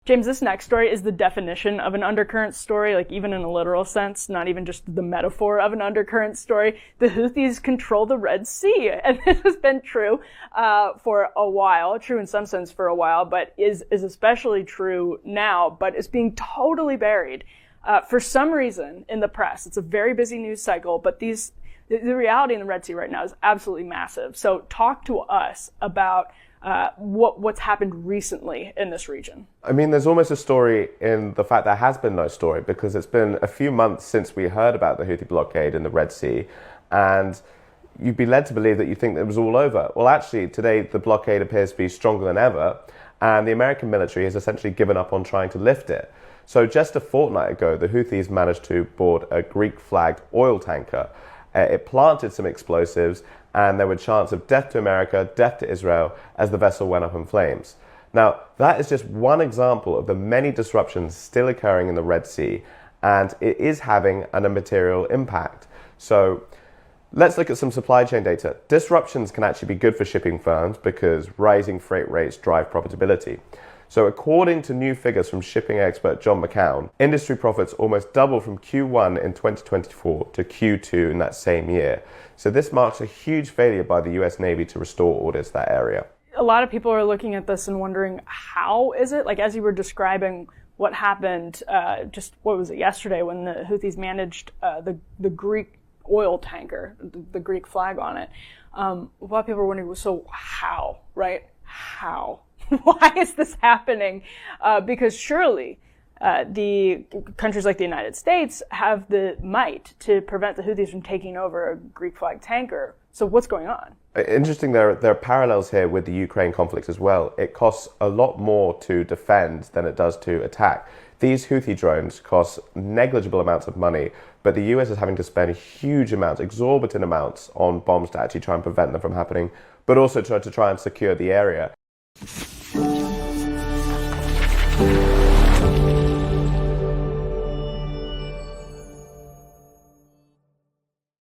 James, this next story is the definition of an undercurrent story, like even in a literal sense, not even just the metaphor of an undercurrent story. The Houthis control the Red Sea, and this has been true for a while, true in some sense for a while, but is especially true now, but is being totally buried for some reason in the press. It's a very busy news cycle, but the reality in the Red Sea right now is absolutely massive. So talk to us about what's happened recently in this region. I mean, there's almost a story in the fact there has been no story, because it's been a few months since we heard about the Houthi blockade in the Red Sea, and you'd be led to believe that you think it was all over. Well, actually, today the blockade appears to be stronger than ever, and the American military has essentially given up on trying to lift it. So just a fortnight ago, the Houthis managed to board a Greek-flagged oil tanker. It planted some explosives, and there were chants of death to America, death to Israel, as the vessel went up in flames. Now, that is just one example of the many disruptions still occurring in the Red Sea, and it is having an immaterial impact. So let's look at some supply chain data. Disruptions can actually be good for shipping firms because rising freight rates drive profitability. So according to new figures from shipping expert John McCown, industry profits almost doubled from Q1 in 2024 to Q2 in that same year. So this marks a huge failure by the US Navy to restore orders to that area. A lot of people are looking at this and wondering, how is it? Like, as you were describing what happened just, what was it, yesterday when the Houthis managed the Greek oil tanker, the Greek flag on it. A lot of people are wondering, so how, right? How? Why is this happening? Because surely the countries like the United States have the might to prevent the Houthis from taking over a Greek flag tanker. So what's going on? Interesting, there are parallels here with the Ukraine conflict as well. It costs a lot more to defend than it does to attack. These Houthi drones cost negligible amounts of money, but the US is having to spend huge amounts, exorbitant amounts on bombs to actually try and prevent them from happening, but also to try and secure the area.